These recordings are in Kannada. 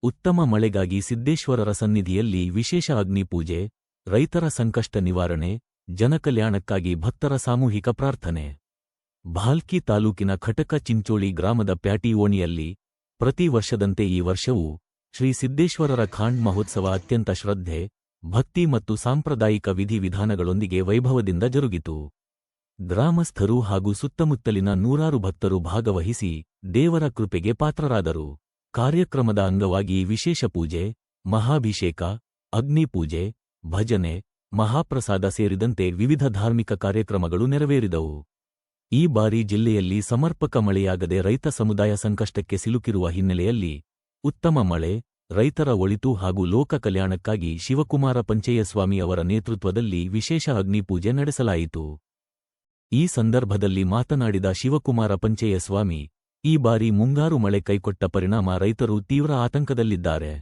ಉತ್ತಮ ಮಳೆಗಾಗಿ ಸಿದ್ದೇಶ್ವರರ ಸನ್ನಿಧಿಯಲ್ಲಿ ವಿಶೇಷ ಅಗ್ನಿಪೂಜೆ, ರೈತರ ಸಂಕಷ್ಟ ನಿವಾರಣೆ, ಜನಕಲ್ಯಾಣಕ್ಕಾಗಿ ಭಕ್ತರ ಸಾಮೂಹಿಕ ಪ್ರಾರ್ಥನೆ. ಭಾಲ್ಕಿ ತಾಲೂಕಿನ ಖಟಕ ಚಿಂಚೋಳಿ ಗ್ರಾಮದ ಪ್ಯಾಟಿ ಓಣಿಯಲ್ಲಿ ಪ್ರತಿ ವರ್ಷದಂತೆ ಈ ವರ್ಷವೂ ಶ್ರೀ ಸಿದ್ದೇಶ್ವರರ ಖಾಂಡ್ ಮಹೋತ್ಸವ ಅತ್ಯಂತ ಶ್ರದ್ಧೆ, ಭಕ್ತಿ ಮತ್ತು ಸಾಂಪ್ರದಾಯಿಕ ವಿಧಿವಿಧಾನಗಳೊಂದಿಗೆ ವೈಭವದಿಂದ ಜರುಗಿತು. ಗ್ರಾಮಸ್ಥರು ಹಾಗೂ ಸುತ್ತಮುತ್ತಲಿನ ನೂರಾರು ಭಕ್ತರು ಭಾಗವಹಿಸಿ ದೇವರ ಕೃಪೆಗೆ ಪಾತ್ರರಾದರು. ಕಾರ್ಯಕ್ರಮದ ಅಂಗವಾಗಿ ವಿಶೇಷ ಪೂಜೆ, ಮಹಾಭಿಷೇಕ, ಅಗ್ನಿಪೂಜೆ, ಭಜನೆ, ಮಹಾಪ್ರಸಾದ ಸೇರಿದಂತೆ ವಿವಿಧ ಧಾರ್ಮಿಕ ಕಾರ್ಯಕ್ರಮಗಳು ನೆರವೇರಿದವು. ಈ ಬಾರಿ ಜಿಲ್ಲೆಯಲ್ಲಿ ಸಮರ್ಪಕ ಮಳೆಯಾಗದೆ ರೈತ ಸಮುದಾಯ ಸಂಕಷ್ಟಕ್ಕೆ ಸಿಲುಕಿರುವ ಹಿನ್ನೆಲೆಯಲ್ಲಿ ಉತ್ತಮ ಮಳೆ, ರೈತರ ಒಳಿತು ಹಾಗೂ ಲೋಕ ಕಲ್ಯಾಣಕ್ಕಾಗಿ ಶಿವಕುಮಾರ ಪಂಚಯ್ಯಸ್ವಾಮಿ ಅವರ ನೇತೃತ್ವದಲ್ಲಿ ವಿಶೇಷ ಅಗ್ನಿಪೂಜೆ ನಡೆಸಲಾಯಿತು. ಈ ಸಂದರ್ಭದಲ್ಲಿ ಮಾತನಾಡಿದ ಶಿವಕುಮಾರ ಪಂಚಯ್ಯಸ್ವಾಮಿ, ಈ ಬಾರಿ ಮುಂಗಾರು ಮಳೆ ಕೈಕೊಟ್ಟ ಪರಿಣಾಮ ರೈತರು ತೀವ್ರ ಆತಂಕದಲ್ಲಿದ್ದಾರೆ.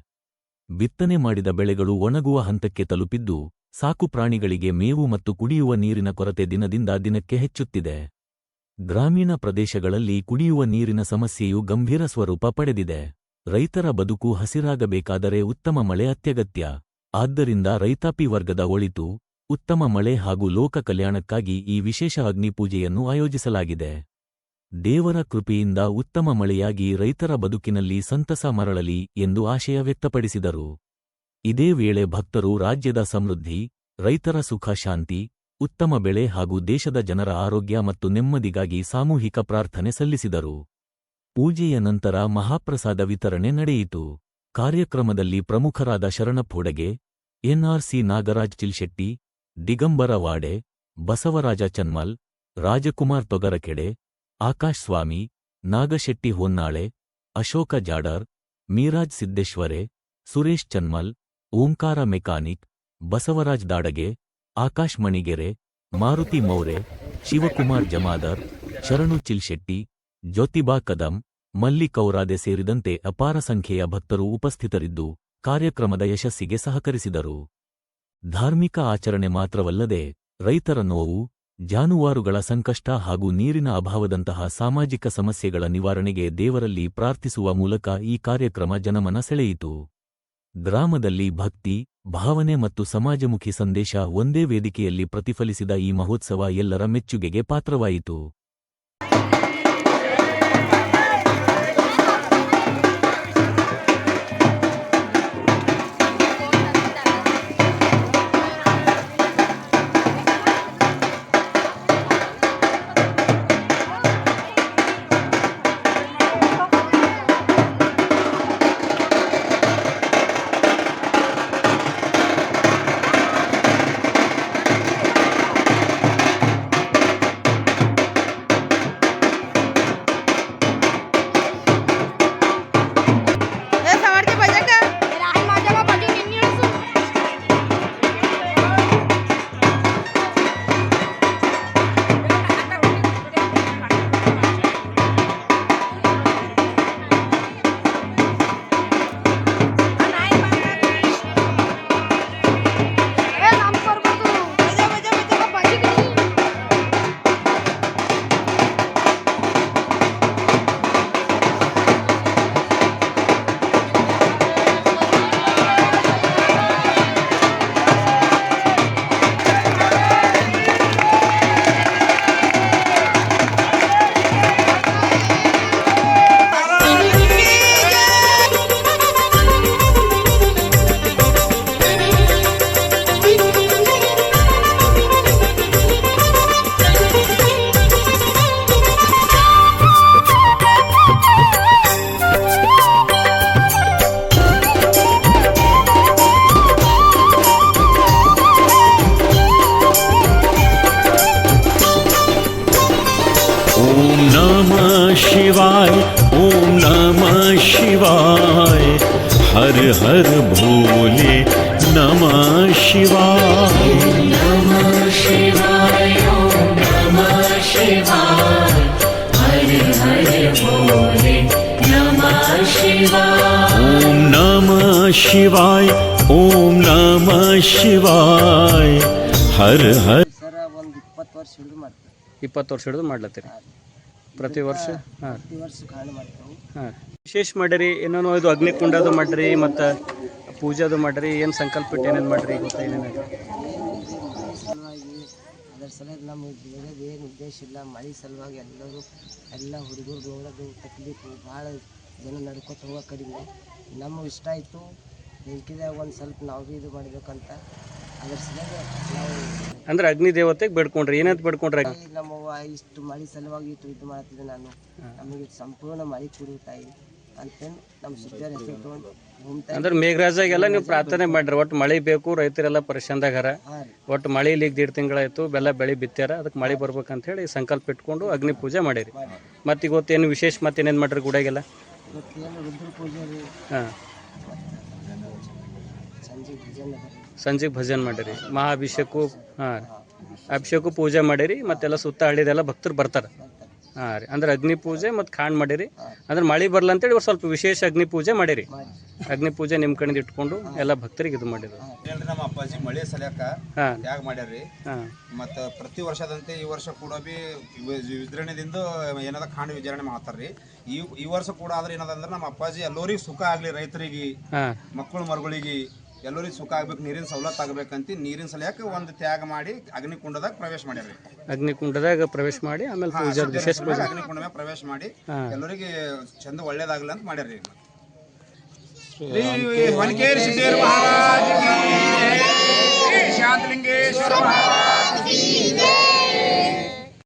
ಬಿತ್ತನೆ ಮಾಡಿದ ಬೆಳೆಗಳು ಒಣಗುವ ಹಂತಕ್ಕೆ ತಲುಪಿದ್ದು, ಸಾಕು ಪ್ರಾಣಿಗಳಿಗೆ ಮೇವು ಮತ್ತು ಕುಡಿಯುವ ನೀರಿನ ಕೊರತೆ ದಿನದಿಂದ ದಿನಕ್ಕೆ ಹೆಚ್ಚುತ್ತಿದೆ. ಗ್ರಾಮೀಣ ಪ್ರದೇಶಗಳಲ್ಲಿ ಕುಡಿಯುವ ನೀರಿನ ಸಮಸ್ಯೆಯು ಗಂಭೀರ ಸ್ವರೂಪ ಪಡೆದಿದೆ. ರೈತರ ಬದುಕು ಹಸಿರಾಗಬೇಕಾದರೆ ಉತ್ತಮ ಮಳೆ ಅತ್ಯಗತ್ಯ. ಆದ್ದರಿಂದ ರೈತಾಪಿ ವರ್ಗದ ಒಳಿತು, ಉತ್ತಮ ಮಳೆ ಹಾಗೂ ಲೋಕ ಕಲ್ಯಾಣಕ್ಕಾಗಿ ಈ ವಿಶೇಷ ಅಗ್ನಿಪೂಜೆಯನ್ನು ಆಯೋಜಿಸಲಾಗಿದೆ. ದೇವರ ಕೃಪೆಯಿಂದ ಉತ್ತಮ ಮಳೆಯಾಗಿ ರೈತರ ಬದುಕಿನಲ್ಲಿ ಸಂತಸ ಮರಳಲಿ ಎಂದು ಆಶಯ ವ್ಯಕ್ತಪಡಿಸಿದರು. ಇದೇ ವೇಳೆ ಭಕ್ತರು ರಾಜ್ಯದ ಸಮೃದ್ಧಿ, ರೈತರ ಸುಖ ಶಾಂತಿ, ಉತ್ತಮ ಬೆಳೆ ಹಾಗೂ ದೇಶದ ಜನರ ಆರೋಗ್ಯ ಮತ್ತು ನೆಮ್ಮದಿಗಾಗಿ ಸಾಮೂಹಿಕ ಪ್ರಾರ್ಥನೆ ಸಲ್ಲಿಸಿದರು. ಪೂಜೆಯ ನಂತರ ಮಹಾಪ್ರಸಾದ ವಿತರಣೆ ನಡೆಯಿತು. ಕಾರ್ಯಕ್ರಮದಲ್ಲಿ ಪ್ರಮುಖರಾದ ಶರಣಪ್ಪ ಹುಡಗೆ, ಎನ್ಆರ್ಸಿ ನಾಗರಾಜ್ ಚಿಲ್ಶೆಟ್ಟಿ, ದಿಗಂಬರ ವಾಡೆ, ಬಸವರಾಜ ಚನ್ಮಲ್, ರಾಜಕುಮಾರ್ ತೊಗರಕೆಡೆ, ಆಕಾಶ್ ಸ್ವಾಮಿ, ನಾಗಶೆಟ್ಟಿ ಹೊನ್ನಾಳೆ, ಅಶೋಕ ಜಾಡರ್, ಮೀರಾಜ್ ಸಿದ್ದೇಶ್ವರೆ, ಸುರೇಶ್ ಚನ್ಮಲ್, ಓಂಕಾರ ಮೆಕಾನಿಕ್, ಬಸವರಾಜ್ ದಾಡಗೆ, ಆಕಾಶ್ ಮಣಿಗೆರೆ, ಮಾರುತಿ ಮೌರೆ, ಶಿವಕುಮಾರ್ ಜಮಾದರ್, ಶರಣು ಚಿಲ್ಶೆಟ್ಟಿ, ಜ್ಯೋತಿಬಾ ಕದಂ, ಮಲ್ಲಿ ಕೌರಾದೆ ಸೇರಿದಂತೆ ಅಪಾರ ಸಂಖ್ಯೆಯ ಭಕ್ತರು ಉಪಸ್ಥಿತರಿದ್ದು ಕಾರ್ಯಕ್ರಮದ ಯಶಸ್ಸಿಗೆ ಸಹಕರಿಸಿದರು. ಧಾರ್ಮಿಕ ಆಚರಣೆ ಮಾತ್ರವಲ್ಲದೆ ರೈತರ ನೋವು, ಜಾನುವಾರುಗಳ ಸಂಕಷ್ಟ ಹಾಗೂ ನೀರಿನ ಅಭಾವದಂತಹ ಸಾಮಾಜಿಕ ಸಮಸ್ಯೆಗಳ ನಿವಾರಣೆಗೆ ದೇವರಲ್ಲಿ ಪ್ರಾರ್ಥಿಸುವ ಮೂಲಕ ಈ ಕಾರ್ಯಕ್ರಮ ಜನಮನ ಸೆಳೆಯಿತು. ಗ್ರಾಮದಲ್ಲಿ ಭಕ್ತಿ, ಭಾವನೆ ಮತ್ತು ಸಮಾಜಮುಖಿ ಸಂದೇಶ ಒಂದೇ ವೇದಿಕೆಯಲ್ಲಿ ಪ್ರತಿಫಲಿಸಿದ ಈ ಮಹೋತ್ಸವ ಎಲ್ಲರ ಮೆಚ್ಚುಗೆಗೆ ಪಾತ್ರವಾಯಿತು. शिवाय ओम नमः शिवाय हर हर भोले नमः शिवाय नमः शिवाय ओम नमः शिवाय हर हर भोले नमः शिवाय ओम नमः शिवाय ओम नमः शिवाय हर हर 20 ವರ್ಷ ಹಿಡಿದು ಮಾಡ್ತೀವಿ. 20 ವರ್ಷ ಹಿಡಿದು ಮಾಡ್ಲತ್ತೀರಿ. ಪ್ರತಿ ವರ್ಷ ಹಾಂ ಪ್ರತಿ ವರ್ಷ ಕಾರಣ ಮಾಡ್ತೇವೆ. ಹಾಂ ವಿಶೇಷ ಮಾಡಿರಿ ಏನೇನೋ ಇದು ಅಗ್ನಿಕುಂಡದು ಮಾಡಿರಿ ಮತ್ತು ಪೂಜಾದು ಮಾಡಿರಿ ಏನು ಸಂಕಲ್ಪ ಇಟ್ಟು ಏನೇನು ಮಾಡಿರಿ ಗೊತ್ತಾ ಏನೇನು ಸಲುವಾಗಿ ಅದರ ಸಲುವಾಗಿ ನಮಗೆ ಬೇರೆದು ಏನು ಉದ್ದೇಶ ಇಲ್ಲ. ಮಳೆ ಸಲುವಾಗಿ ಎಲ್ಲ ಹುಡುಗರು ನೋಡೋದು ತಕ್ಲೀಫು ಭಾಳ ಜನ ನಡ್ಕೊತ ಹೋಗೋ ಕಡಿಮೆ. ನಮಗೆ ಇಷ್ಟ ಆಯಿತು ಬೆಂಕಿದಾಗ ಒಂದು ಸ್ವಲ್ಪ ನಾವು ಭೀ ಇದು ಮಾಡಬೇಕಂತ ಅದ್ರ ಸಲುವಾಗಿ ನಾವು ಅಂದ್ರೆ ಅಗ್ನಿ ದೇವತೆಗೆ ಬೇಡ್ಕೊಂಡ್ರಿ ಏನಂತ ಬೇಡ್ಕೊಂಡ್ರಿ? ನಮ್ಮವ್ವ ಇಷ್ಟು ಮಳೆ ಸಲುವಾಗಿ ಇಟ್ಟು ಇದು ಮಾಡ್ತಿದ್ದೆ ನಾನು, ನಮಗೆ ಸಂಪೂರ್ಣ ಮಳೆ ಕೊಡು ತಾಯಿ ಅಂತೇಳಿ ನಮ್ಮ ಸುದ್ದಿಯವ್ರ ಹೆಸರು ತೊಗೊಂಡು ಭೂಮಿತಾಯಿ. ಅಂದ್ರೆ ಮೇಘರಾಜಾಗೆಲ್ಲ ನೀವು ಪ್ರಾರ್ಥನೆ ಮಾಡ್ರಿ ಒಟ್ಟು ಮಳೆ ಬೇಕು, ರೈತರೆಲ್ಲ ಪರಿಶಂದಾಗಾರ, ಒಟ್ಟು ಮಳೆ ಇಲ್ಲಿಗೆ 1.5 ತಿಂಗಳಾಯ್ತು, ಬೆಳೆ ಬಿತ್ತಾರ, ಅದಕ್ಕೆ ಮಳೆ ಬರ್ಬೇಕಂತ ಹೇಳಿ ಸಂಕಲ್ಪ ಇಟ್ಕೊಂಡು ಅಗ್ನಿ ಪೂಜೆ ಮಾಡಿರಿ. ಮತ್ತು ಇವತ್ತೇನು ವಿಶೇಷ ಮತ್ತೇನೇನು ಮಾಡ್ರಿ ಗುಡಿಯಾಗೆಲ್ಲ? ಇವತ್ತೇನು ರುದ್ರ ಪೂಜೆ ರೀ, ಹಾಂ ಸಂಜೆ ಭಜನೆ ಸಂಜೆಗೆ ಭಜನೆ ಮಾಡಿರಿ, ಮಹಾಭಿಷೇಕು ಹಾಂ ಅಭಿಷೇಕ ಪೂಜೆ ಮಾಡಿರಿ, ಮತ್ತೆಲ್ಲ ಸುತ್ತ ಹಳ್ಳಿದೆಲ್ಲ ಭಕ್ತರು ಬರ್ತಾರೆ. ಹಾಂ ರೀ, ಅಂದ್ರೆ ಅಗ್ನಿ ಪೂಜೆ ಮತ್ತು ಖಾಂಡ್ ಮಾಡಿರಿ. ಅಂದ್ರೆ ಮಳೆ ಬರಲ್ಲ ಅಂತೇಳಿ ಇವ್ರು ಸ್ವಲ್ಪ ವಿಶೇಷ ಅಗ್ನಿ ಪೂಜೆ ಮಾಡಿರಿ. ಅಗ್ನಿ ಪೂಜೆ ನಿಮ್ಮ ಕಡೆಯಿಂದ ಇಟ್ಕೊಂಡು ಎಲ್ಲ ಭಕ್ತರಿಗೆ ಇದು ಮಾಡಿದ್ರು. ಹೇಳ್ರಿ ನಮ್ಮ ಅಪ್ಪಾಜಿ ಮಳೆ ಸಲ್ಯಾಕ ಹಾಂ ತ್ಯಾಗ ಮಾಡ್ಯಾರ್ರಿ. ಹಾಂ ಮತ್ತು ಪ್ರತಿ ವರ್ಷದಂತೆ ಈ ವರ್ಷ ಕೂಡ ಬಿ ವಿಜೃಂಭಣೆದಿಂದ ಏನದ ಖಾಂಡ ವಿಚಾರಣೆ ಮಾಡ್ತಾರ್ರಿ. ಈ ವರ್ಷ ಕೂಡ ಆದ್ರೆ ಏನದಂದ್ರೆ ನಮ್ಮ ಅಪ್ಪಾಜಿ ಎಲ್ಲರಿಗೂ ಸುಖ ಆಗಲಿ, ರೈತರಿಗೆ, ಹಾಂ ಮಕ್ಕಳು ಮರುಗಳಿಗೆ ಎಲ್ಲರಿಗೂ ಸುಖ ಆಗ್ಬೇಕು, ನೀರಿನ ಸವಲತ್ತು ಆಗ್ಬೇಕಂತ ನೀರಿನ ಸಲುವಾಗಿ ಒಂದು ತ್ಯಾಗ ಮಾಡಿ ಅಗ್ನಿಕುಂಡದಾಗ ಪ್ರವೇಶ ಮಾಡ್ಯಾರ್ರಿ. ಅಗ್ನಿಕುಂಡದಾಗ ಪ್ರವೇಶ ಮಾಡಿ ಆಮೇಲೆ ಪೂಜೆ ವಿಶೇಷ ಪೂಜೆ ಅಗ್ನಿಕುಂಡ ಪ್ರವೇಶ ಮಾಡಿ ಹಾಂ ಎಲ್ಲರಿಗೆ ಚಂದ ಒಳ್ಳೇದಾಗಲಿ ಅಂತ ಮಾಡ್ಯಾರ್ರಿ. ವನಕೇರಿ ಸಿದ್ದೇಶ್ವರ ಮಹಾರಾಜ್ ಕಿ ಜೈ, ಶಾಂತಲಿಂಗೇಶ್ವರ ಮಹಾರಾಜ್ ಕಿ ಜೈ.